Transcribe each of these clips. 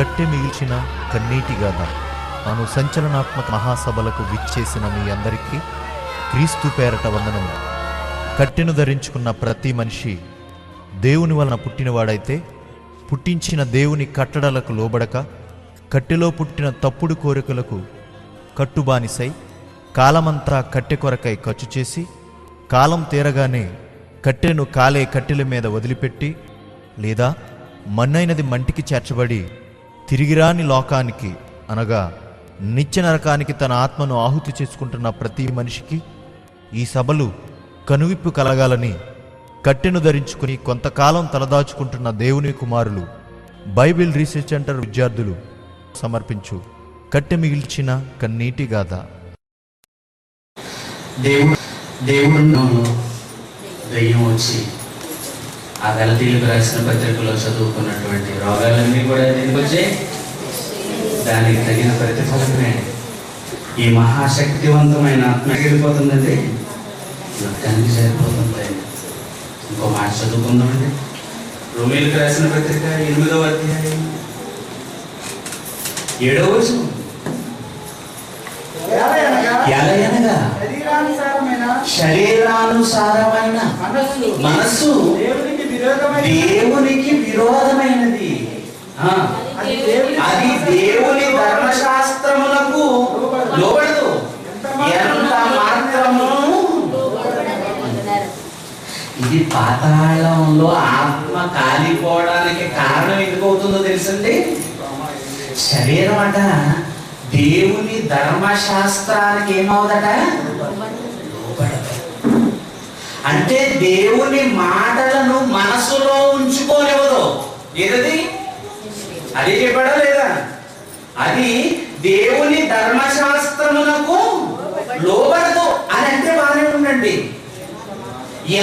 కట్టె మిగిల్చిన కన్నీటి గాథ అను సంచలనాత్మక మహాసభలకు విచ్చేసిన మీ అందరికీ క్రీస్తు పేరట వందనములు. కట్టెను ధరించుకున్న ప్రతి మనిషి దేవుని వలన పుట్టినవాడైతే పుట్టించిన దేవుని కట్టడలకు లోబడక కట్టెలో పుట్టిన తప్పుడు కోరికలకు కట్టుబానిసై కాలమంతా కట్టె కొరకై ఖర్చు చేసి కాలం తీరగానే కట్టెను కాలే కట్టెల మీద వదిలిపెట్టి లేదా మన్నైనది మంటికి చేర్చబడి తిరిగిరాని లోకానికి అనగా నిత్య నరకానికి తన ఆత్మను ఆహుతి చేసుకుంటున్న ప్రతి మనిషికి ఈ సభలు కనువిప్పు కలగాలని కట్టెను ధరించుకుని కొంతకాలం తలదాచుకుంటున్న దేవుని కుమారులు బైబిల్ రీసెర్చ్ సెంటర్ విద్యార్థులు సమర్పించు కట్టె మిగిల్చిన కన్నీటి గాథ. దేవుడు దయ్యం వచ్చి ఆ గలతీయులకు రాసిన పత్రికలో చదువుకున్నటువంటి రోగాలన్నీ కూడా ఎందుకు వచ్చాయి? దానికి తగిన ప్రతిఫలమే ఈ మహాశక్తివంతమైన ఆత్మ వెళ్ళిపోతుందండి, నొక్కానికి సరిపోతుంది. ఇంకో మాట చదువుకుందామండి. రోమీయులకు రాసిన పత్రిక 8వ అధ్యాయం 7వ వచనం. ఎలయనగా శరీరానుసారమైన మనస్సు దేవునికి విరోధమైనది, అది దేవుని ధర్మశాస్త్రములకు లోబడదు, ఎంత మాత్రము. ఇది పాతాళంలో ఆత్మ కాలిపోవడానికి కారణం ఎందుకు అవుతుందో తెలుసండి? శరీరం అట దేవుని ధర్మశాస్త్రానికి ఏమవుదట? లోబడదు. అంటే దేవుని మాటలను మనసులో ఉంచుకోనివ్వదు. ఏదది? అది చెప్పడా లేదా? అది దేవుని ధర్మశాస్త్రమునకు లోబడదు అని అంటే బాగానే ఉండండి.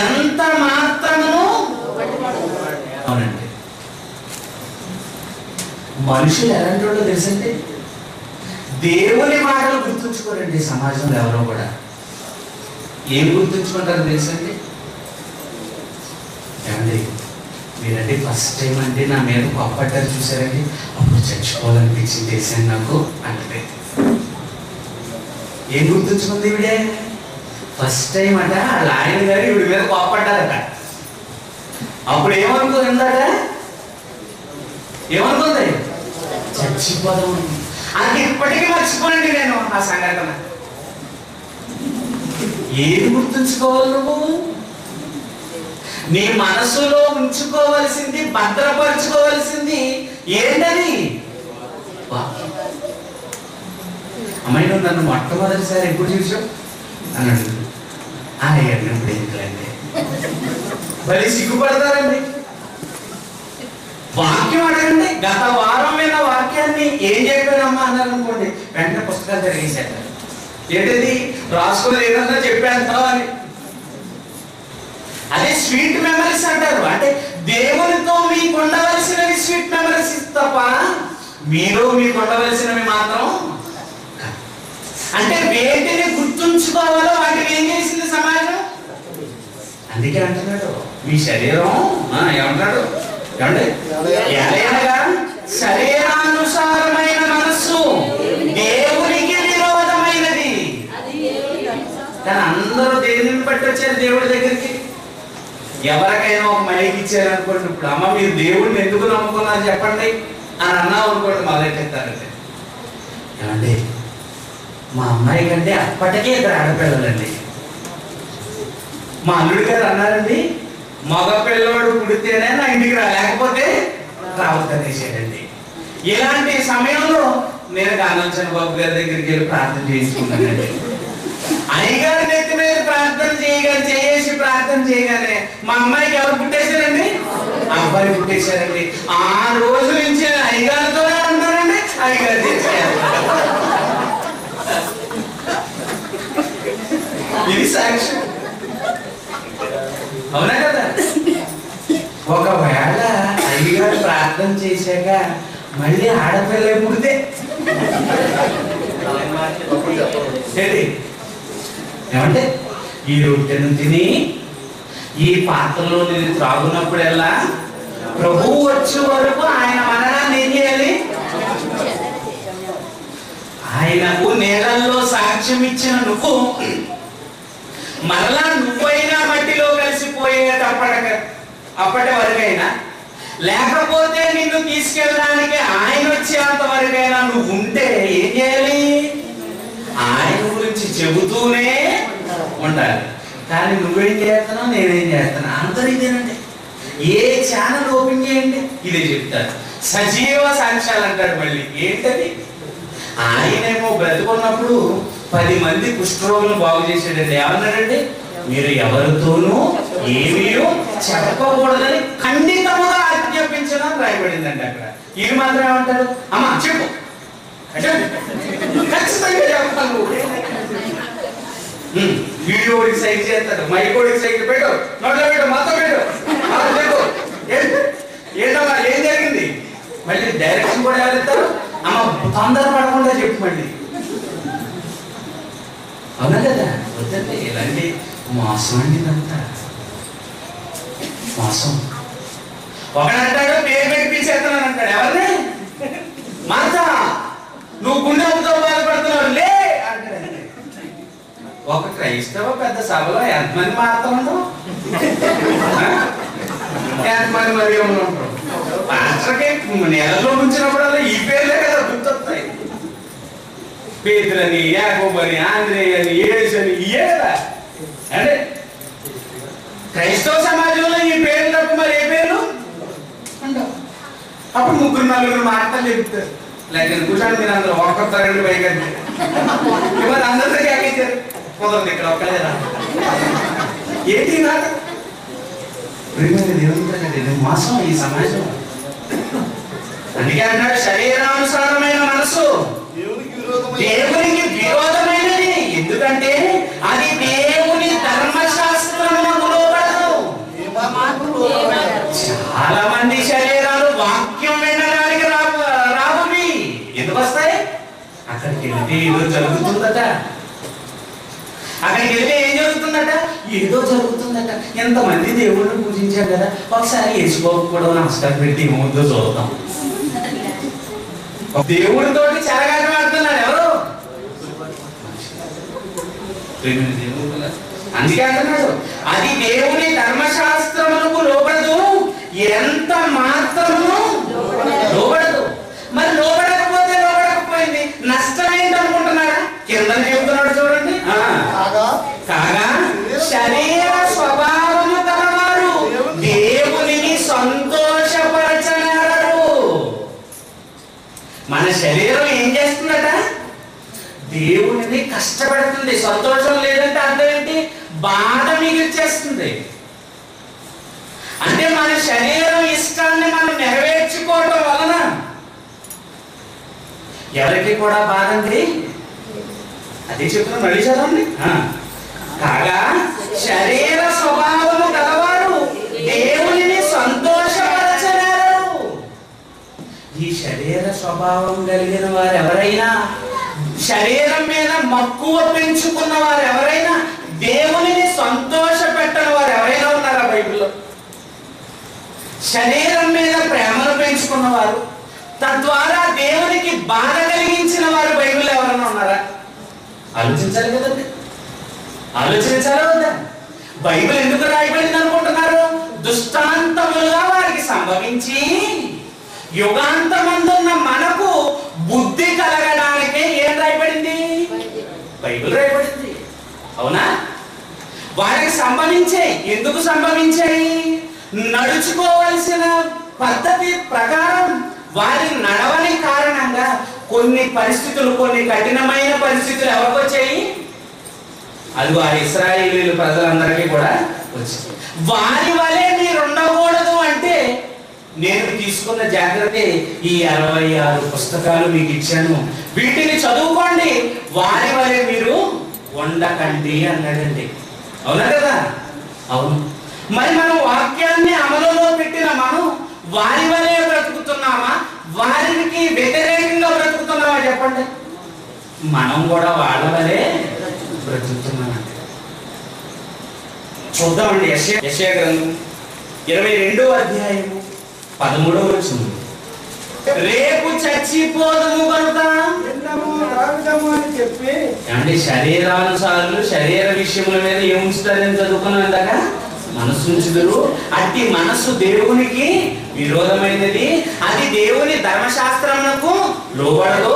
ఎంత మాత్రము. అవునండి. మనుషులు ఎలాంటి వాళ్ళు తెలుసండి? దేవుని మాటలు గుర్తుంచుకోరండి. సమాజంలో ఎవరో కూడా ఏం గుర్తుంచుకుంటారో తెలుసండి? ఏమండి మీరంటే ఫస్ట్ టైం అంటే నా మీద పప్పట్టారు చూసారండి, అప్పుడు చచ్చిపోవాలనిపించింది చేశాను నాకు అంటే ఏం గుర్తుంచుకుంది ఈవిడే? ఫస్ట్ టైం అంట వాళ్ళ ఆయన గారు ఈవిడ మీద పప్పట్టారట. అప్పుడు ఏమనుకుందట? ఏమనుకుంది? చచ్చిపోదాం. అది ఇప్పటికీ మర్చిపోనండి నేను ఆ సంఘటన. ఏది గుర్తుంచుకోవాలి నువ్వు? నీ మనసులో ఉంచుకోవలసింది, భద్రపరచుకోవలసింది ఏంటది? అమ్మాయి నువ్వు నన్ను మొట్టమొదటిసారి ఎప్పుడు చూసావు అని అడుగు. అడిగినప్పుడు ఎందుకులండి మళ్ళీ సిగ్గుపడతారండి. వాక్యం అడగండి. గత వారం మీద వాక్యాన్ని ఏం చెప్పానమ్మా అన్నారు అనుకోండి, వెంటనే పుస్తకాలు జరిగేసేస్తారు. ఏంటిది రాసుకుని ఏదన్నా చెప్పాను అని. అదే స్వీట్ మెమరీస్ అంటారు. అంటే దేవునితో మీకు ఉండవలసినవి స్వీట్ మెమరీస్ తప్ప మీరు మీకు ఉండవలసినవి మాత్రం. అంటే వేటిని గుర్తుంచుకోవాలో వాటిని ఏం చేసింది సమాజం? అందుకే అంటున్నాడు మీ శరీరం ఏమంటాడు? ఏమండి? ఎలయనగా శరీరానుసారమైన మనస్సు దేవునికి విరోధమైనది. కానీ అందరూ దేవుని బట్టి వచ్చారు దేవుడి దగ్గరికి. ఎవరికైనా ఒక మైక్ ఇచ్చారనుకోండి, ఇప్పుడు అమ్మ మీరు దేవుడిని ఎందుకు నమ్ముకున్నారు చెప్పండి అని అన్నావు అనుకోండి, మొదలెట్టేస్తారండి. ఏమండి మా అమ్మాయి కంటే అప్పటికే ఇక్కడ ఆడపిల్లలండి. మా అల్లుడి గారు అన్నారండి, మగ పిల్లవాడు పుడితేనే నా ఇంటికి లేకపోతే రావద్దనేసాడండి. ఇలాంటి సమయంలో నేను గానంచన బాబు గారి దగ్గరికి వెళ్ళి ప్రార్థన చేయించుకున్నానండి. అయ్యగారి నెత్తి మీద ప్రార్థన చేసి ప్రార్థన చేయగానే మా అమ్మాయికి ఎవరు పుట్టేశారండి? అబ్బాయి పుట్టేశారండి. ఆ రోజు నుంచి అయ్యగారితోనే ఉంటారండి. అయ్యగారు చేశారు. ఇది సాక్ష్యం. అవునా కదా? ఒకవేళ అయ్యగారు ప్రార్థన చేశాక మళ్ళీ ఆడపిల్ల పుడితే ఏమంటే ఈ రొట్టెను తిని ఈ పాత్రలో నేను త్రాగునప్పుడల్లా ప్రభువు వచ్చే వరకు ఆయన మరణాన్ని ఏం చేయాలి? సాక్ష్యం ఇచ్చిన నువ్వు మరలా నువ్వైనా మట్టిలో అప్పటి వరకైనా, లేకపోతే నిన్ను తీసుకెళ్ళడానికి ఆయన వచ్చేంత వరకైనా నువ్వు ఉంటే ఏం చేయాలి? ఆయన గురించి చెబుతూనే ఉండాలి. కానీ నువ్వేం చేస్తున్నావు, నేనేం చేస్తున్నా, అందరూ ఇదేనండి. ఏ ఛానల్ ఓపెన్ చేయండి ఇదే చెప్తారు. సజీవ సాక్ష్యాలు అంటాడు. మళ్ళీ ఏంటది? ఆయనేమో బ్రతుకున్నప్పుడు 10 మంది కుష్ఠరోగులను బాగు చేసాడండి. ఏమన్నాడండి? మీరు ఎవరితోనూ ఏమీ చెప్పకూడదని ఖండితముగా ఆజ్ఞాపించడం రాయబడిందండి అక్కడ. ఇది మాత్రం ఏమంటాడు? అమ్మా చెప్పు, ఖచ్చితంగా చెప్పాను. వీడియో సైజ్ చేస్తాడు, మైకోడికి సైజ్ పెట్టు, నోట్లో పెట్టు, మొత్తం పెట్టు, చెప్పు ఏంటమ్మా ఏం జరిగింది. మళ్ళీ డైరెక్షన్ కూడా ఎవరిస్తారు? అమ్మ తొందర పడకుండా చెప్పు మళ్ళీ. అవునా కదా? వద్దండి ఇలాంటి మోసం అండి, ఇదంతా మోసం. ఒకడంటాడు పేరు పెట్టి పిలిచేస్తున్నాను అంటాడు. ఎవరిని? మాత నువ్వు గుండెతో బాధపడుతున్నావు లే అంటాడు. ఒక క్రైస్తవ పెద్ద సభలో ఎంతమంది మారుతాడు? ఎంతమంది మరి ఉంటారు? పాస్టర్కి నెలలో ఉంచినప్పుడల్లా ఈ పేర్లే కదా గుర్తొస్తాయి. పేతులని, యాకోబని, ఆంధ్రేయ అని, యేసు అని, ఇయే కదా. అంటే క్రైస్తవ సమాజంలో ఈ పేర్లు తప్ప మరి ఏ పేర్లు ఉండవు. అప్పుడు 3-4 మాటలు చెప్తారు. లేకపోతే కూర్చొని మీరు అందరూ ఒక్కొక్కరండి పైగా మరి అందరితో ఎక్కించారు. కుదరదు, ఇక్కడ ఒక్కలేదా ఏంటి మాట? దేవుడు మోసం ఈ సమాజం. అందుకే అన్నాడు శరీరానుసారమైన మనసు దేవునికి విరోధమైనది. ఎందుకంటే అది దేవుని ధర్మశాస్త్రమునకు లోబడదు. చాలా మంది శరీరాలు వాక్యం వినడానికి రావువి. ఎందుకు వస్తాయి? అక్కడికి వెళ్తే ఏదో జరుగుతుందట. అక్కడికి వెళ్తే ఏం జరుగుతుందట? ఏదో జరుగుతుందట. ఎంతమంది దేవుడిని పూజించారు కదా, ఒకసారి యేసుబాబు కూడా నమస్కారం పెట్టి ఏమవుతుందో చూద్దాం. దేవుడితోటి చెరగాట ఆడుతున్నారు ఎవరు? అందుకే అంటున్నాడు అది దేవుని ధర్మశాస్త్రములకు లోబడదు, ఎంత మాత్రము లోబడదు. మరి లోబడకపోయింది నష్టం ఏంటనుకుంటున్నారా? కింద చెబుతున్నాడు చూడండి. కాగా శరీర స్వభావము కలవారు దేవునిని సంతోషపరచనేరరు. మన శరీరం ఏం చేస్తుందట? దేవునిని కష్టపెడుతుంది. సంతోషం లేదంటే అర్థం ఏంటి? బాధ మిగిల్చేస్తుంది. అంటే మన శరీరం ఇష్టాన్ని మనం నెరవేర్చుకోవడం వలన ఎవరికి కూడా బాధ అండి. అదే చెప్తున్నా, మళ్ళీ చదవండి. కాగా శరీర స్వభావము గలవారు దేవునిని సంతోషపరచలేరు. ఈ శరీర స్వభావం కలిగిన వారు ఎవరైనా, శరీరం మీద మక్కువ పెంచుకున్న వారు ఎవరైనా, దేవునిని సంతోష పెట్టని వారు ఎవరైనా ఉన్నారా బైబిల్లో? శరీరం మీద ప్రేమను పెంచుకున్నవారు, తద్వారా దేవునికి బాధ కలిగించిన వారు బైబిల్లో ఎవరైనా ఉన్నారా? ఆలోచించాలి కదండి, ఆలోచించాలి వద్దా? బైబిల్ ఎందుకు రాయబడింది అనుకుంటున్నారు? దుష్టాంతములుగా వారికి సంభవించి యుగాంతమందున్న మనకు బుద్ధి కలగడానికే ఏం రాయబడింది? బైబిల్ రాయబడింది. అవునా? వారికి సంభవించాయి. ఎందుకు సంభవించాయి? నడుచుకోవలసిన పద్ధతి ప్రకారం వారి నడవని కారణంగా కొన్ని పరిస్థితులు, కొన్ని కఠినమైన పరిస్థితులు ఎవరికి వచ్చాయి? అది వారి ఇశ్రాయేలీయుల ప్రజలందరికీ కూడా వచ్చింది. వారి వలె మీరు ఉండకూడదు అంటే నేను తీసుకున్న జాగ్రత్త ఈ 66 పుస్తకాలు మీకు ఇచ్చాను, వీటిని చదువుకోండి, వారి వలె మీరు ఉండకండి అన్నాడండి. అవునా కదా? అవును. మరి మనం వాక్యాన్ని అమలులో పెట్టిన మనం వారి వలె బ్రతుకుతున్నామా, వారికి వ్యతిరేకంగా బ్రతుకుతున్నామా చెప్పండి? మనం కూడా వాళ్ళ వలె బ్రతుకుతున్నామండి. చూద్దామండి. యెషయా గ్రంథం 22వ అధ్యాయము 13వ వచనం. రేపు చచ్చిపోదుము కనుక అని చెప్పి అంటే శరీరానుసారులు శరీర విషయముల మీద ఏముంచుతారని చదువుకున్నాం ఇందాక, మనసు ఉంచుదురు. అట్టి మనస్సు దేవునికి విరోధమైనది, అది దేవుని ధర్మశాస్త్రమునకు లోబడదు,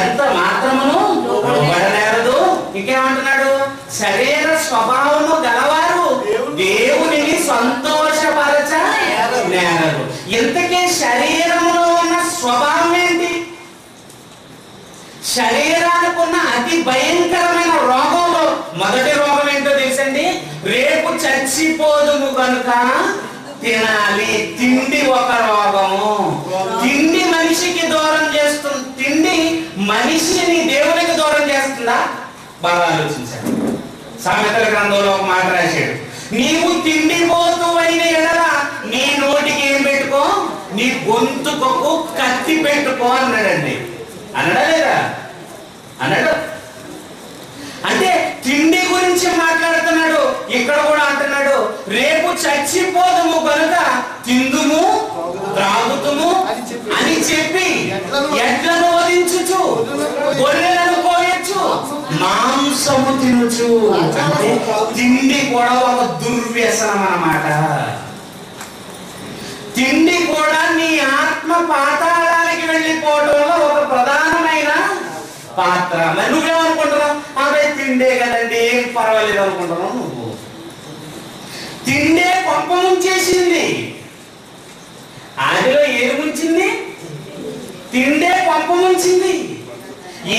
ఎంత మాత్రమును లోబడలేరదు. ఇంకేమంటున్నాడు? శరీర స్వభావము గలవారు దేవునిని సంతోషపరచ నేరరు. ఇంతకీ శరీరములో ఉన్న స్వభావం ఏంటి? శరీరానికి ఉన్న అతి భయంకరమైన రోగంలో మొదటి రోగం ఏంటో తెలుసండి? రేపు చచ్చిపోదుము కనుక తినాలి. తిండి ఒక రోగము. తిండి మనిషికి దూరం చేస్తుంది. తిండి మనిషిని దేవునికి దూరం చేస్తుందా? బాగా ఆలోచించాడు. సామెతల గ్రంథంలో ఒక మాట రాశాడు, నీవు తిండిపోతూ అయిన ఎడల నీ నోటికి ఏం పెట్టుకో, నీ గొంతుకు కత్తి పెట్టుకో అన్నాడండి. అన్నాడా లేదా? అన్నాడు. అంటే తిండి గురించి మాట్లాడుతున్నాడు. ఇక్కడ కూడా అంటున్నాడు, రేపు చచ్చిపోదుము కనుక తిందుము త్రాగుతుము అని చెప్పి ఎడ్లను వధించుచు గొర్రెలను కోయచ్చు మాంసము తినుచు. అంటే తిండి కూడా ఒక దుర్వ్యసనం అన్నమాట. తిండి కూడా నీ ఆత్మ పాతాళానికి వెళ్ళిపోవడంలో ఒక ప్రధానమైన పాత్ర. మరి నువ్వేమనుకుంటున్నావు? అదే తిండే కదండి, ఏం పర్వాలేదు అనుకుంటున్నావు నువ్వు. తిండే పంప ముంచేసింది. ఆదిలో ఏది ముంచింది? తిండే పంప ముంచింది.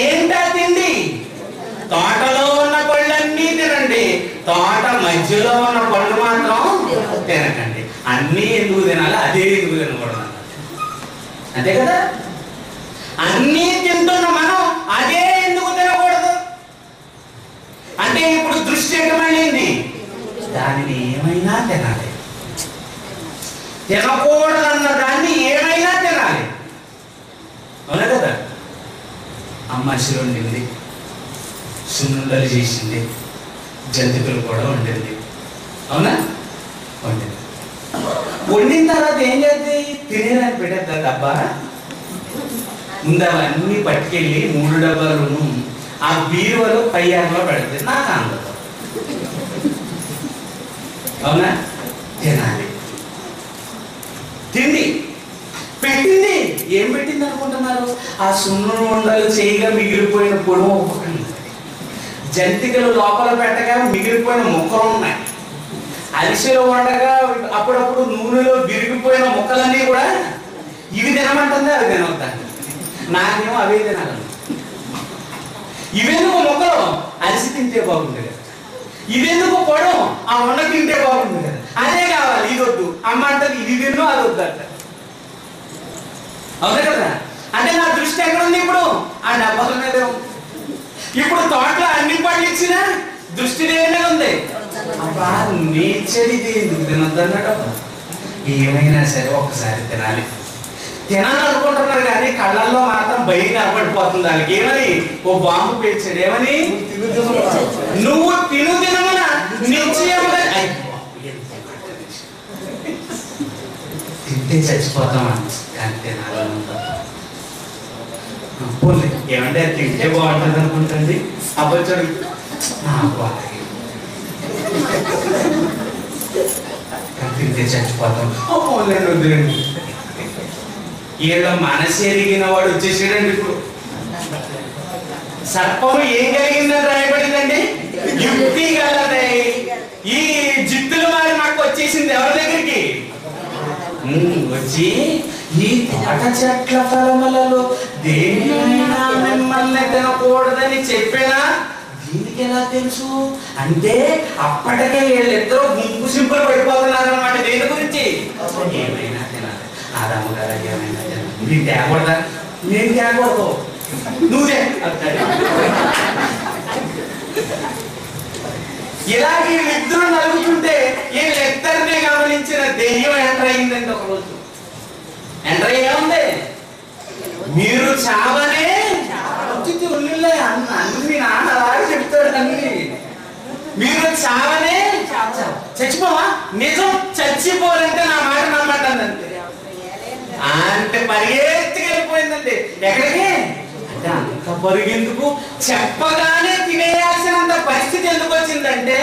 ఏంటా తిండి? తోటలో ఉన్న పళ్ళన్నీ తినండి, తోట మధ్యలో ఉన్న పళ్ళు మాత్రం తినకండి. అన్నీ ఎందుకు తినాలి? అదే ఎందుకు తినకూడదు? అంతే కదా? అన్నీ తింటున్న మనం అదే ఎందుకు తినకూడదు? అంటే ఇప్పుడు దృష్టి ఎక్కమైంది, దానిని ఏమైనా తినాలి. తినకూడదన్న దాన్ని ఏమైనా తినాలి. అవునా కదా? అమ్మ అసలు వండింది, సున్నుండలు చేసింది, జంతికలు కూడా వండింది. అవునా? వండింది. వండిన తర్వాత ఏం చేద్ది? తినేదాన్ని పెట్టేద్దా డబ్బా? ముందు అవన్నీ పట్టుకెళ్ళి 3 డబ్బాలను ఆ బీరువలో పయ్యారులో పెడుతుంది. నాకు అందదు. అవునా? తినాలి. తిండి పెట్టింది. ఏం పెట్టింది అనుకుంటున్నారు? ఆ సున్ను ఉండలు చేయగా మిగిలిపోయిన పొడవు ఒకటి, జంతికలు లోపల పెట్టగా మిగిలిపోయిన ముక్కలు ఉన్నాయి, అరిసెలు వండగా అప్పుడప్పుడు నూనెలో విరిగిపోయిన ముక్కలన్నీ కూడా ఇవి తినమంటుంది, అవి తినవుతాను. నాకేమో అవే తినాలి. ఇవెందుకు మొక్కలు? అరిసి తింటే బాగుంది కదా. ఇదెందుకు పొడం? ఆ వండ తింటే బాగుంది కదా. అదే కావాలి, ఇది వద్దు. అమ్మ అంటది ఇది తిన్ను, అది వద్దు అంట. అవునా కదా? అంటే నా దృష్టి ఎక్కడుంది ఇప్పుడు? ఆ డబ్బాల మీద ఉంది. ఇప్పుడు తోటలో అన్ని పళ్ళు ఇచ్చినా దృష్టి దేని మీద ఉంది? అబ్బా నేచర్ ఇది ఎందుకు తినొద్దు అన్నాడు. ఏమైనా సరే ఒక్కసారి తినాలి. తినాలనుకుంటున్నారు కానీ కళ్ళల్లో మాత్రం భయం కనపడిపోతుంది వాళ్ళకి. ఏమని? ఓ బాంబు పేర్చాడు. ఏమని? నువ్వు తినుదినమున నిశ్చయముగా తింటే చచ్చిపోతామా, కానీ తినాలనుకుంటాం. ఏమంటే తింటే బాగుంటుంది అనుకుంటుంది. అబ్బొచ్చాడు తింటే చచ్చిపోతాం. వద్దులేండి. ఈయన మనసు ఎరిగిన వాడు వచ్చేసాడండి. ఇప్పుడు సర్పము ఏం కలిగిందని రాయబడిందండి? యుక్తి గలదై. ఈ జిత్తులు వారి నాకు వచ్చేసింది ఎవరి దగ్గరికి? వచ్చి ఈ తోట చెట్ల ఫలములలో దేనినైనా మిమ్మల్ని తినకూడదని చెప్పేనా? దీనికి ఎలా తెలుసు అంటే అప్పటికే వీళ్ళిద్దరూ గుంపు సింపులు పడిపోతున్నారు అన్నమాట. దేని గురించి? ఏమైనా తినాలి. ఆదాము గారు ఏమైనా తినాలి. నేను తేకూడదా? నేను తేకూడదు, నువ్వే. ఇలాగే వీళ్ళిద్దరూ నలుగుతుంటే వీళ్ళిద్దరిని గమనించిన దెయ్యం ఎంటర్ అయిందండి. ఒకరోజు ఎంటర్ అయ్యే మీరు చావనే అన్ని నాన్న అలాగే చెప్తాడు. అన్ని మీరు చావనే చచ్చిపోవా? నిజం చచ్చిపోవాలంటే నా మాట నమ్మండి అంటే పరిగెత్తుకెళ్ళి అయిపోయిందండి. ఎక్కడికి అంటే అంత పరుగెందుకు? చెప్పగానే తినేయాల్సినంత పరిస్థితి ఎందుకు వచ్చిందంటే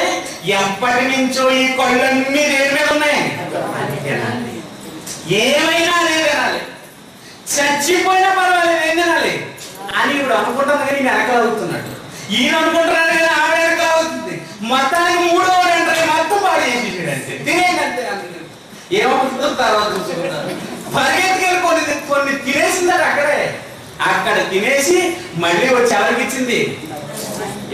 ఎప్పటి నుంచో ఈ కళ్ళన్నీ దేని మీద ఉన్నాయి? ఏమైనా అదే తినాలి, చచ్చిపోయినా పర్వాలేదు ఏం తినాలి అని ఇప్పుడు అనుకుంటున్నా కానీ వెనకలాగుతున్నాడు. ఈయన అనుకుంటున్నాడు కానీ ఆవిడ వెనకలాగుతుంది. మొత్తానికి 3వ గంటకి మొత్తం పాడు చేసేసాడంటే తినేదంటే ఏమవుతుందో తర్వాత చూసుకుంటారు. పరిగెత్తుకెళ్ళి కొన్ని తినేసిందాడు అక్కడ తినేసి మళ్ళీ వచ్చి ఎవరికి ఇచ్చింది?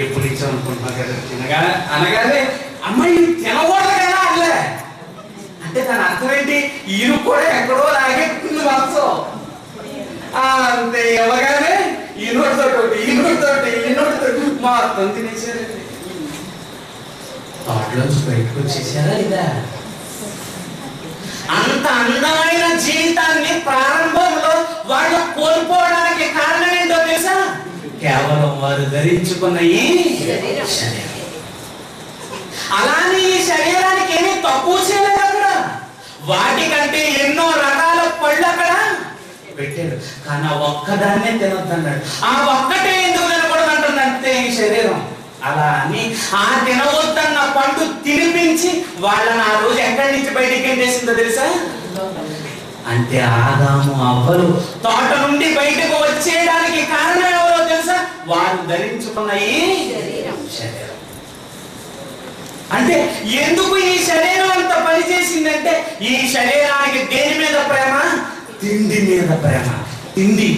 ఎప్పుడు ఇచ్చాం అనుకుంటున్నా కదా తినగా అనగానే అమ్మాయి తినకూడదు కదా అట్లే అంటే దాని అర్థం ఏంటి? ఈయన కూడా ఎక్కడో లాగెత్తుంది మనసు. అంతే ఇవ్వగానే ఈనోటితోటి మొత్తం తినేసారండి. తోటలోంచి బయటకు వచ్చేసారా ఇదా? అంత అందమైన జీవితాన్ని ప్రారంభంలో వాళ్ళు కోల్పోవడానికి కారణం ఏంటో తెలుసా? కేవలం వారు ధరించుకున్న ఈ శరీరం. అలానే ఈ శరీరానికి ఏమీ తక్కువ చేయలేదు అక్కడ. వాటికంటే ఎన్నో రకాల పళ్ళు అక్కడ పెట్టాడు. కానీ ఆ ఒక్కదాన్నే తినొద్దన్నాడు. ఆ ఒక్కటే ఎందుకు తినకూడదు అంటుందంటే ఈ శరీరం. అలా అని ఆ తినవద్దన్న పండు తినిపించి వాళ్ళని ఆ రోజు ఎక్కడి నుంచి బయటికి ఎంటేసిందో తెలుసా? అంటే ఆదాము అవ్వలు తోట నుండి బయటకు వచ్చేయడానికి కారణం ఎవరో తెలుసా? వారు ధరించుకున్న ఈ శరీరం. అంటే ఎందుకు ఈ శరీరం అంత పనిచేసిందంటే ఈ శరీరానికి దేని మీద ప్రేమ? తిండి మీద ప్రేమ. తిండి.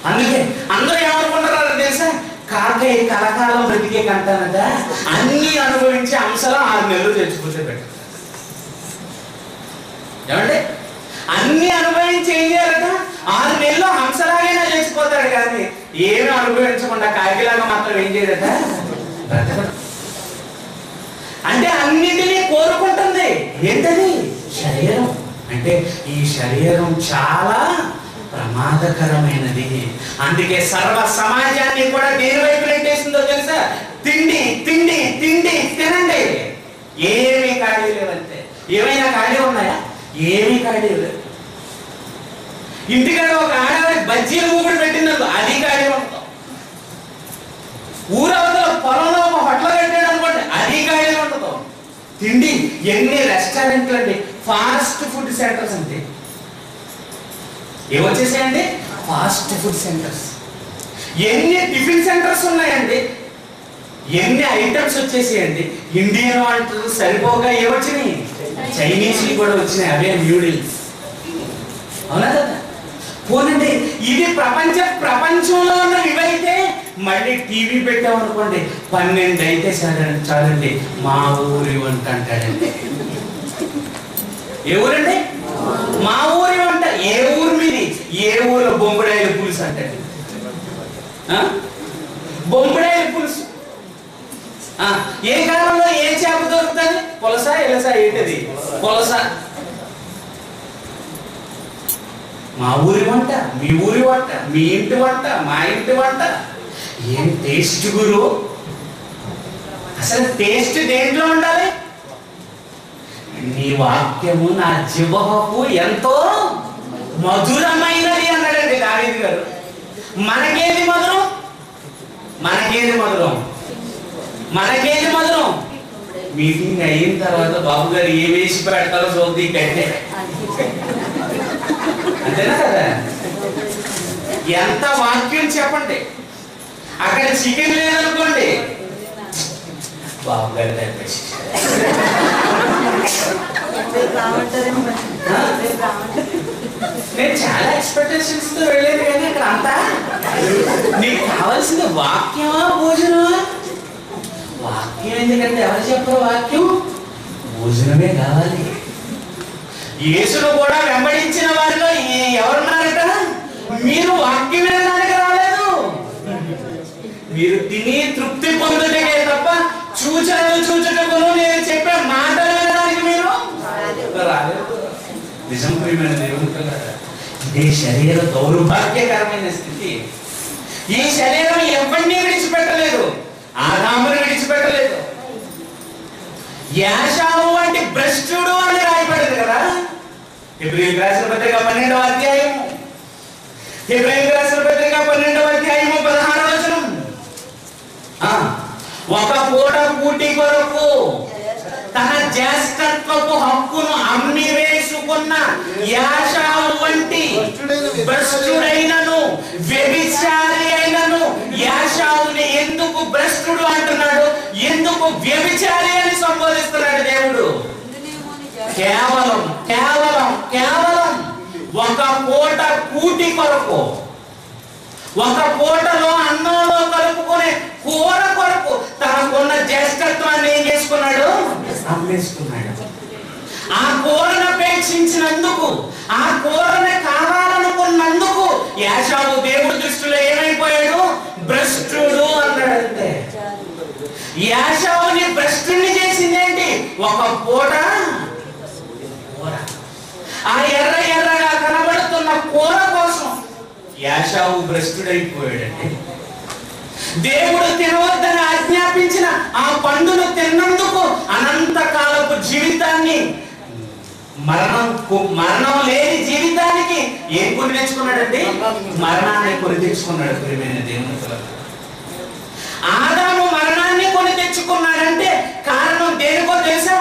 అందుకే అందరూ ఏమనుకుంటున్నారు తెలుసా? కాకయ్య కలకాలం బ్రతికే కంటానట అన్ని అనుభవించి అంశాలు 6 నెలలు తెచ్చిపోతే పెట్ట. ఏమంటే అన్ని అనుభవించి ఏం చేయాలట? 6 నెలలు హంసలాగైనా చచ్చిపోతాడు కానీ ఏమి అనుభవించకుండా కాకిలాగా మాత్రం ఏం చేయదట? బ్రతకడం. అంటే అన్నిటినీ కోరుకుంటుంది. ఏంటది? శరీరం. అంటే ఈ శరీరం చాలా ప్రమాదకరమైనది. అందుకే సర్వ సమాజాన్ని కూడా దేని వైపు నెట్టేసిందో తెలుసా? తిండి తిండి తిండి తినండి. ఏమీ ఖాళీ లేవంతే. ఏమైనా ఖాళీ ఉన్నాయా? ఏమీ ఖాళీ లేదు. ఇంటికాడ ఒక ఆడవాడి బజ్జీలు ఊపిరి పెట్టిందనుకో అది ఖాళీ ఉంటాం. ఊరవతల పొలంలో ఒక హోటల్ కట్టాడు అనుకోండి అది ఖాళీ ఉండదు. తిండి. ఎన్ని రెస్టారెంట్లు అండి, ఫాస్ట్ ఫుడ్ సెంటర్స్ అంతే. ఏమొచ్చేసాయండి? Fast food centres. ఎన్ని టిఫిన్ సెంటర్స్ ఉన్నాయండి, ఎన్ని ఐటమ్స్ వచ్చేసాయండి. ఇండియన్ వంటలు సరిపోగా ఏమొచ్చినాయి? చైనీస్ కూడా వచ్చినాయి. అవే న్యూడిల్స్. అవునా కదా? పోనండి ఇది ప్రపంచంలో ఉన్న ఇవైతే మళ్ళీ టీవీ పెట్టామనుకోండి 12 అయితే చాలండి మా ఊరి వంట అంటాడండి. ఏ ఊరండి? మా ఊరి వంట. ఏ ఊరు మీది? ఏ ఊరు? బొంబుడాయిల పులుసు అంటాడు. బొంబుడాయిల పులుసు. ఏ కాలంలో ఏ చేప దొరుకుతుంది? పులస ఎలస ఏంటది? పులస. మా ఊరి వంట, మీ ఊరి వంట, మీ ఇంటి వంట, మా ఇంటి వంట. ఏం టేస్ట్ గురు! అసలు టేస్ట్ దేంట్లో ఉండాలి? నీ వాక్యము నా జిహ్వకు ఎంతో మధురమైనది అన్నాడండి దావీదు గారు. మనకేది మధురం? మనకేది మధురం? మనకేది మధురం? మీటింగ్ అయిన తర్వాత బాబు గారు ఏ వేసి పెడతారో చూద్ది కంటే అంతేనా కదా? ఎంత వాక్యం చెప్పండి. అక్కడ చికెన్ లేదనుకోండి బాబు గారు తెప్పేసి నేను చాలా ఎక్స్పెక్టేషన్స్ తో వెళ్ళేది కానీ అక్కడ అంతా నీకు కావాల్సింది వాక్యమా భోజనమా? వాక్యం ఎందుకంటే ఎవరు చెప్పరు? వాక్యం భోజనమే కావాలి. యేసును కూడా వెంబడించిన వారిలో ఎవరున్నారట? మీరు వాక్యం వినడానికి రాలేదు, మీరు తిని తృప్తి పొందుటకే తప్ప చూచుటకును నేను చెప్పే మాటలు వినడానికి మీరు రాలేదు. నిజం ప్రియమైన దేవుడు, ఇదే శరీర దౌర్భాగ్యకరమైన స్థితి. ఈ శరీరం ఎవరిని విడిచిపెట్టలేదు. ఆదామును విడిచిపెట్టలేదు. యాషావు వంటి భ్రష్టుడు అని రాయబడింది కదా హెబ్రీయులకు రాసిన పత్రిక 12వ అధ్యాయం. హెబ్రీయులకు రాసిన పత్రిక 12వ అధ్యాయము 16వ వచనం. ఒక పూట కూటి కొరకు తన జ్యేష్ఠత్వపు హక్కును అమ్మి వేసుకున్న యాషావు వంటి భ్రష్టుడైనను వ్యభిచారి అయినను. యాషావుని ఎందుకు భ్రష్టుడు అంటున్నాడు? ఎందుకు వ్యభిచారి అని సంబోధిస్తున్నాడు దేవుడు? కేవలం కేవలం కేవలం ఒక పూట కూటి కొరకు, ఒక పూటలో అన్నంలో కలుపుకునే కూర కొరకు తనకున్న జ్యేష్ఠత్వాన్ని ఏం చేసుకున్నాడు? అమ్మేసుకున్నాడు. ఆ కూరను అపేక్షించినందుకు, ఆ కూరని కావాలనుకున్నందుకు యాషావు దేవుడి దృష్టిలో ఏమైపోయాడు? భ్రష్టుడు అన్నాడంటే. యాషావుని భ్రష్టుని చేసిందేంటి? ఒక పూట కూర. ఆ ఎర్ర ఎర్రగా కనబడుతున్న కూర కోసం యాషావు భ్రష్టుడైపోయాడండి. దేవుడు తినవద్దని ఆజ్ఞాపించిన ఆ పండును తిన్నందుకు అనంతకాలపు జీవితాన్ని, మరణం లేని జీవితానికి ఏం కొని తెచ్చుకున్నాడండి? మరణాన్ని కొని తెచ్చుకున్నాడు. ప్రియమైన దేవుని పిల్లలు, ఆదాము మరణాన్ని కొని తెచ్చుకున్నాడంటే కారణం దేనికో తెలుసా?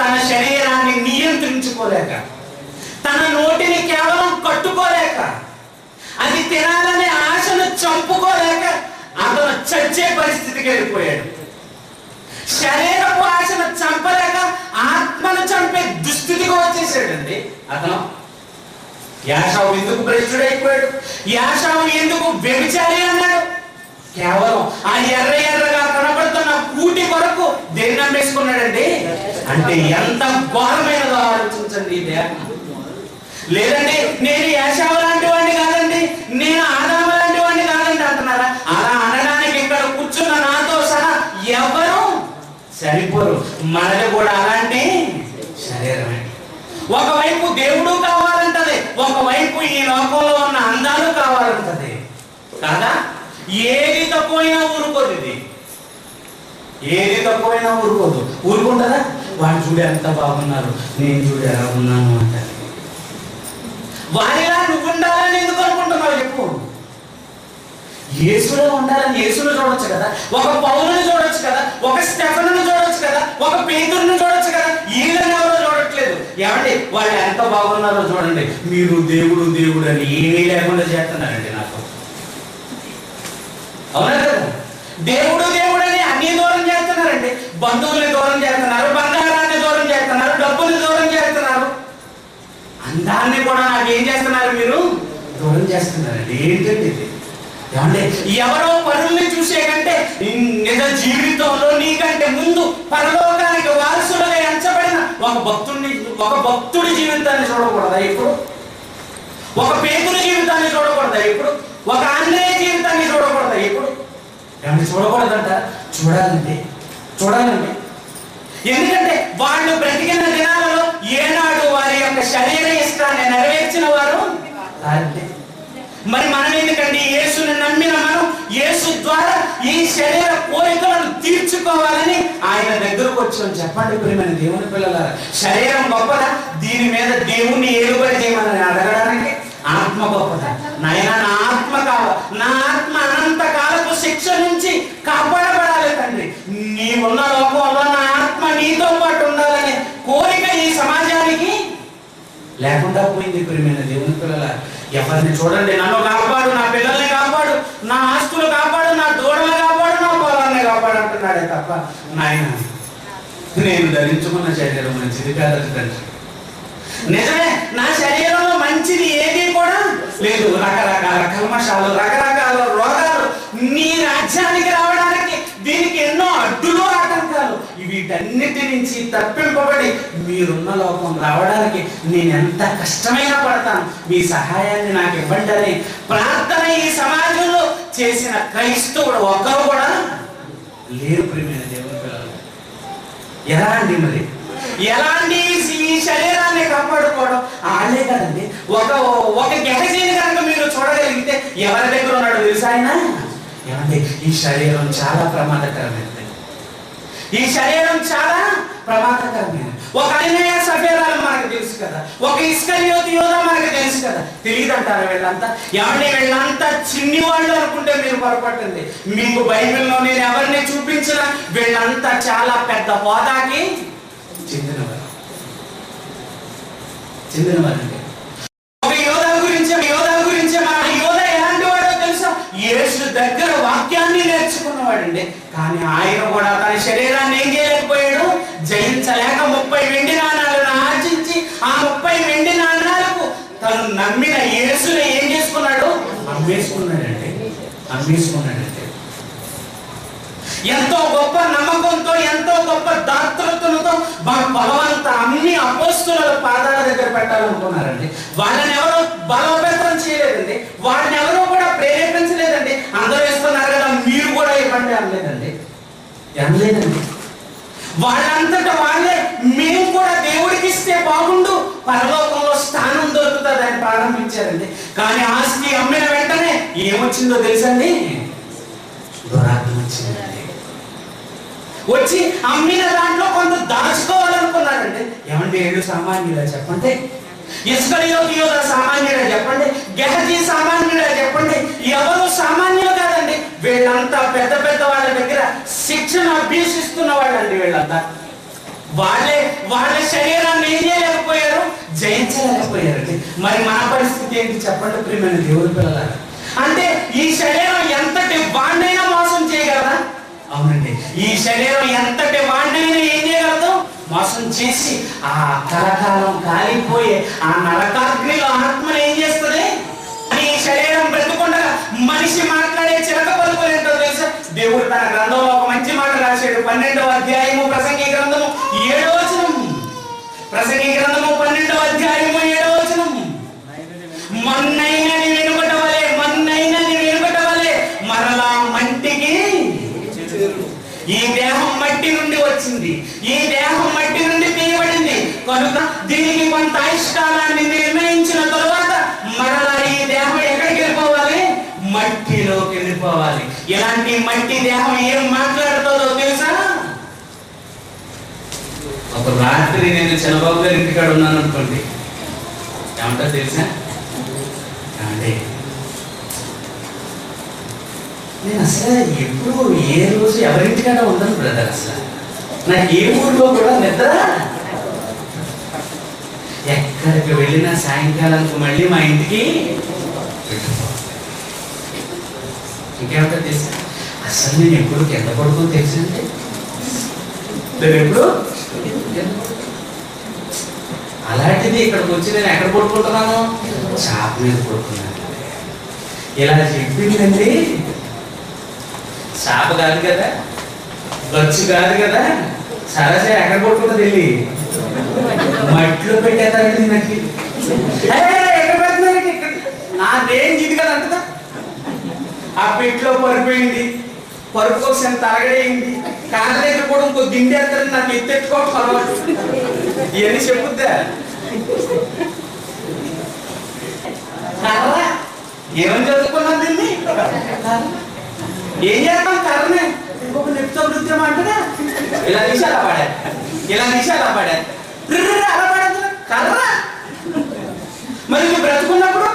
తన శరీరాన్ని నియంత్రించుకోలేక, తన నోటిని కేవలం కట్టుకోలేక, అది తినాలనే ఆశను చంపుకోలేక అతను చచ్చే పరిస్థితికి వెళ్ళిపోయాడు. శరీరపు ఆశను చంపలేక ఆత్మను చంపే దుస్థితికి వచ్చేసాడండి అతను. యాషావు ఎందుకు భ్రష్టుడైపోయాడు? యాషావు ఎందుకు వ్యభిచారి అన్నాడు? కేవలం ఆ ఎర్ర ఎర్రగా కనబడుతున్న కూటి కొరకు దేన్ని నమ్మేసుకున్నాడండి? అంటే ఎంత ఘోరమైనదో ఆలోచించండి. లేదండి నేను యాషావు లాంటి వాడిని కాదండి, నేను ఆదాము లాంటి వాడిని కాదండి అంటున్నారా? అలా అనడానికి ఇక్కడ కూర్చున్న నాతో సహా ఎవరు సరిపోరు. మనది కూడా అలాంటి శరీరమే. ఒకవైపు దేవుడు కావాలంటది, ఒకవైపు ఈ లోకంలో ఉన్న అందాలు కావాలంటది కదా. ఏది తక్కువైనా ఊరుకోదు. ఇది ఏది తక్కువైనా ఊరుకోదు. ఊరుకుంటుందా? వాడు చూడు ఎంత బాగున్నారు, నేను చూడు ఎలా ఉన్నాను అంటారు. వారిలా నువ్వు ఉండాలని ఎందుకు అనుకుంటున్నావు చెప్పు? యేసులో ఉండాలని యేసును చూడొచ్చు కదా, ఒక పౌలుని చూడొచ్చు కదా, ఒక స్టెఫనుని చూడొచ్చు కదా, ఒక పేతురుని చూడొచ్చు కదా. వీళ్ళని ఎవరో చూడట్లేదు. ఏమండి వాళ్ళు ఎంత బాగున్నారో చూడండి. మీరు దేవుడు దేవుడు అని ఏమీ లేకుండా చేస్తున్నారండి నాకు. అవునా కదా? దేవుడు దేవుడు అని అన్ని దూరం చేస్తున్నారండి. బంధువుల్ని దూరం చేస్తున్నారు, బంగారాన్ని దూరం చేస్తున్నారు, డబ్బుని దూరం చేస్తున్నారు, అందాన్ని కూడా నాకేం చేస్తున్నారు? మీరు దూరం చేస్తున్నారండి. ఏంటండి ఇది? ఏమంటే ఎవరో పరుల్ని చూసే కంటే నిజ జీవితంలో నీకంటే ముందు పరలోకానికి వారసులుగా ఎంచబడిన ఒక భక్తుడి జీవితాన్ని చూడకూడదా ఇప్పుడు? ఒక పేతుడి జీవితాన్ని చూడకూడదా ఇప్పుడు? ఒక ఆంజనేయ జీవితాన్ని చూడకూడదా ఇప్పుడు? ఏమంటే చూడకూడదంట? చూడాలండి. ఎందుకంటే వాళ్ళు బ్రతికిన దినాలలో ఏనాడు వారి యొక్క శరీర ఇష్టాన్ని నెరవేర్చిన వారు కాదండి. మరి మనం ఎందుకండి యేసుని నమ్మిన మనం యేసు ద్వారా ఈ శరీర కోరికలను తీర్చుకోవాలని ఆయన దగ్గరకు వచ్చాం. చెప్పండి ప్రియమైన దేవుని పిల్లలారా, శరీరం గొప్పదా? దీని మీద దేవుణ్ణి ఏలుబడి చేయమని అడగడానికి ఆత్మ గొప్పదా? నాయనా నా ఆత్మ కావాలి, నా ఆత్మ అనంత కాలపు శిక్ష నుంచి కాపాడబడాలి తండ్రి. నీవున్న లోకంలో నా ఆత్మ నీతో పాటు ఉండాలనే కోరిక ఈ సమాజానికి లేకుండా పోయింది. ప్రియమైన దేవుని పిల్లలారా, ఎవరిని చూడండి, నన్ను కాపాడు, నా పిల్లల్ని కాపాడు, నా ఆస్తులు కాపాడు, నా దూడలు కాపాడు, నా పొలాన్ని కాపాడు అంటున్నాడే తప్ప నాయన నేను ధరించుకున్న శరీరం మంచిది కాదు తండ్రి. నిజమే, నా శరీరంలో మంచిది ఏది కూడా లేదు. రకరకాల కల్మషాలు, రకరకాల రోగాలు నీ రాజ్యానికి రావడానికి దీనికి ఎన్నో అడ్డులు, ఆటంకాలు. వీటన్నిటి నుంచి తప్పింపబడి మీరున్న లోకం రావడానికి నేను ఎంత కష్టమైనా పడతాను, మీ సహాయాన్ని నాకు ఇవ్వండి అని ప్రార్థన ఈ సమాజంలో చేసిన క్రైస్తవుడు ఒక్కరు కూడా లేరు. ప్రియమైన దేవుని పిల్లలు, ఎలా అండి మరి? ఎలాంటి ఈ శరీరాన్ని కాపాడుకోవడం ఆలే కదండి. ఒక గెహజీని కనుక మీరు చూడగలిగితే ఎవరి దగ్గర ఉన్నాడు తెలుసా ఆయన? ఏమంటే ఈ శరీరం చాలా ప్రమాదకరమైనది. ఈ శరీరం చాలా ప్రమాదకరమైనది. ఒక అననీయ సఫీరాలు మనకు తెలుసు కదా, ఒక ఇస్కరియోతు యోధా మనకు తెలుసు కదా. తెలియదు అంటారు వీళ్ళంతా? ఏమంటే వీళ్ళంతా చిన్ని వాళ్ళు అనుకుంటే మీరు పొరపట్టండి. మీకు బైబిల్లో నేను ఎవరిని చూపించినా వీళ్ళంతా చాలా పెద్ద హోదాకి చెందినవారండి. ఒక యోధా గురించి మన యోధా ఎలాంటి వాడో తెలుసా? యేసు దగ్గర వాక్యాన్ని నేర్చుకున్నవాడండి. కానీ ఆయన కూడా తన శరీరాన్ని ఏం చేయలేకపోయాడు, జయించలేక 30 వెండి నాణాలను ఆర్జించి ఆ 30 వెండి నాణాలకు తను నమ్మిన యేసుని ఏం చేసుకున్నాడు? అమ్మేసుకున్నాడండి. ఎంతో గొప్ప నమ్మకంతో, ఎంతో గొప్ప దాతృత్వంతో బలవంత అన్ని అపోస్తుల పాదాల దగ్గర పెట్టాలనుకున్నారండి. వాళ్ళని ఎవరో బలోపేతం చేయలేదండి, వాళ్ళని ఎవరో కూడా ప్రేరేపించలేదండి. అందరూ ఇస్తున్నారు కదా మీరు కూడా ఇవ్వండి అనలేదండి. వాళ్ళంతటా వాళ్ళే మేము కూడా దేవుడికి ఇస్తే బాగుండు, పరలోకంలో స్థానం దొరుకుతుంది అని ప్రారంభించారండి. కానీ ఆస్తి అమ్మిన వెంటనే ఏమొచ్చిందో తెలుసండి? దురాత్మ వచ్చిందండి. వచ్చి అమ్మిన దాంట్లో కొంత దాచుకోవాలనుకున్నారండి. ఏమంటే 7 సామాన్యులా చెప్పండి, ఇస్కరియోతు యోధా సామాన్యుడా చెప్పండి, గెహజీ సామాన్యుడా చెప్పండి, ఎవరు సామాన్యులు కాదండి. వీళ్ళంతా పెద్ద పెద్ద వాళ్ళ దగ్గర శిక్షణ అభ్యసిస్తున్న వాళ్ళండి. వీళ్ళంతా వాళ్ళ శరీరాన్ని ఏం చేయలేకపోయారు, జయించలేకపోయారండి. మరి మన పరిస్థితి ఏంటి చెప్పండి ప్రియమైన దేవుడి పిల్లలారా? అంటే ఈ శరీరం ఎంతటి వాడినైనా మోసం చేయగలరా? అవునండి, ఈ శరీరం ఎంతటి వాడినైనా ఏం చేయగలదు? మోసం చేసి ఆ కలకాలం కాలిపోయే ఆ నరకాగ్నిలో ఆత్మను ఏం చేస్తుంది? ఈ శరీరం బ్రతుకుండగా మనిషి మాట్లాడే చిలక పలుకులు ఏంటో తెలుసా? దేవుడు తన గ్రంథంలో ఒక మంచి మాట రాశాడు. 12వ అధ్యాయము ప్రసంగి గ్రంథము 7వ వచనం. ప్రసంగి గ్రంథము 12వ అధ్యాయము 7వ వచనం. మన్నైనని వెనుకట వలె మరలా మంటికి, ఈ దేహం మట్టి నుండి వచ్చింది, ఈ దేహం మట్టి నుండి తీయబడింది కనుక దీనికి కొంత ఆయుష్కాలాన్ని నిర్ణయించిన తరువాత మరలా ఈ దేహం ఎక్కడికి వెళ్ళిపోవాలి? మట్టిలోకి వెళ్ళిపోవాలి. ఇలాంటి మట్టి దేహం ఏం మాట్లాడుతుందో తెలుసా? ఒక రాత్రి నేను చంద్రబాబు గారి ఇంటికాడ ఉన్నాను అనుకోండి, ఏమంటా తెలుసా? అంటే నేను అసలు ఎప్పుడు ఏ రోజు ఎవరింటికాడ ఉండను బ్రదర్. అసలు నాకు ఏ ఊరిలో కూడా నిద్ర. ఎక్కడికి వెళ్ళినా సాయంకాలానికి మళ్ళీ మా ఇంటికి. ఇంకేమంటా తెలుసా? అసలు నేను ఎప్పుడు కింద పడుకో తెలుసండి. నేను ఎప్పుడు అలాంటిది ఇక్కడికి వచ్చి నేను ఎక్కడ పడుకుంటున్నాను? చాప మీద పడుకున్నాను. ఇలా చెప్పిందండి. చాప కాదు కదా, గచ్చు కాదు కదా, సరసా ఎక్కడ పడుకుంటుంది? వెళ్ళి మట్టిలో పెట్టేస్తారండి. నాకు ఎక్కడ పెడుతున్నారండి? ఇక్కడ నాదేం ఇది కదా అంటదా. ఆ పెట్టులో పరుపోయింది, పరుపు కోసం తరగడేయింది, కాళ్ళ దగ్గర కూడా ఇంకో దిండి వేస్తారని నాకు ఎత్తెట్టుకోవడం అలవాటు. ఇవన్నీ చెప్పుద్దా? కర్ర ఏమని చదువుకున్నాం దీన్ని? ఏం చేస్తాం? కర్రనే ఇంకొక నెప్తో వృత్యం అంటదా? ఇలా తీసి అలా పడారు, ఇలా తీసి అలా పడారు, అలా పడదు కర్ర. మరి నువ్వు బ్రతుకున్నప్పుడు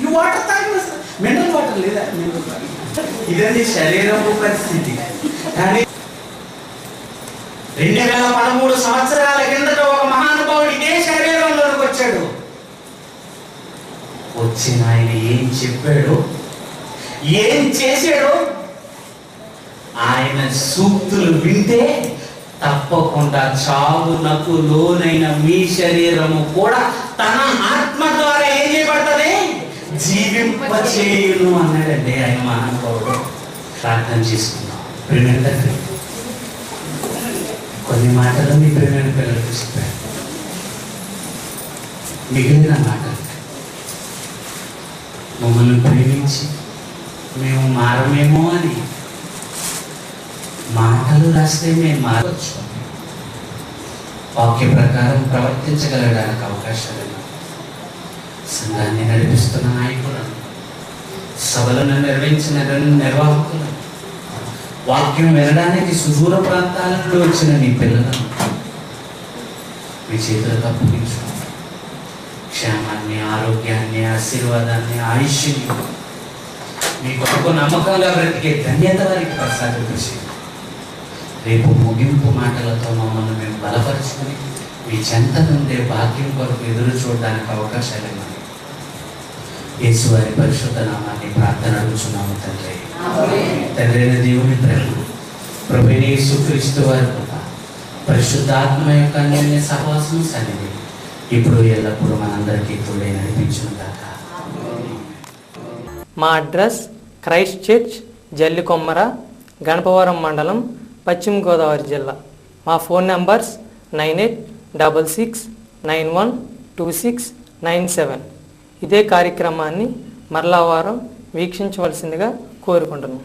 ఈ వాటర్ తాగి మినరల్ వాటర్ లేదా? ఇదండి శరీరపు పరిస్థితి. కానీ 2013 సంవత్సరాల కిందట ఒక మహానుభావుడు ఇదే శరీరంలోకి వచ్చాడు. వచ్చిన ఆయన ఏం చెప్పాడు, ఏం చేశాడు? ఆయన సూక్తులు వింటే తప్పకుండా చావునకు లోనైన మీ శరీరము కూడా తన ఆత్మ ద్వారా ఏం చేయబడుతుంది? జీవింపచేయును అన్నాడండి ఆయన మహానుభావుడు. ప్రార్థన చేసుకున్నాం. ప్రేమైన కొన్ని మాటలు మీ ప్రేమైన పిల్లలకు చెప్పారు. మిగిలిన మాటలు మమ్మల్ని ప్రేమించి మేము మారమేమో అని మాటలు రాస్తే మేము మారవచ్చు. వాక్య ప్రకారం ప్రవర్తించగలగడానికి అవకాశాలు సంఘాన్ని నడిపిస్తున్న నాయకులను, సభలను నిర్వహించిన నిర్వాహకులను, వాక్యం వినడానికి సుదూర ప్రాంతాల నుండి వచ్చిన మీ పిల్లలను మీ చేతులకు అప్పగించు. క్షేమాన్ని, ఆరోగ్యాన్ని, ఆశీర్వాదాన్ని, ఆయుష్ని మీ కొరకు నమ్మకంగా బ్రతికే ధన్యత వారికి ప్రసాదించి రేపు ముగింపు మాటలతో మమ్మల్ని మేము బలపరుచుకుని మీ చెంత నుండే భాగ్యం కొరకు ఎదురు చూడడానికి అవకాశాలు ఇవ్వండి. యేసు వారి పరిశుద్ధ నామాన్ని ప్రార్థన అడుగుచున్నాము తండ్రి. తండ్రి అయిన దేవుని ప్రేమ, ప్రభువైన యేసుక్రీస్తు వారి కృప, పరిశుద్ధాత్మ యొక్క అన్యోన్య సహవాసం సన్నిధి ఇప్పుడు ఎల్లప్పుడూ మనందరికీ తోడే నడిపించును గాక. మా అడ్రస్ క్రైస్ట్ చర్చ్, జల్లికొమ్మర, గణపవరం మండలం, పశ్చిమ గోదావరి జిల్లా. మా ఫోన్ నంబర్స్ 9866912697. ఇదే కార్యక్రమాన్ని మరలా వారం వీక్షించవలసిందిగా కోరుకుంటున్నాం.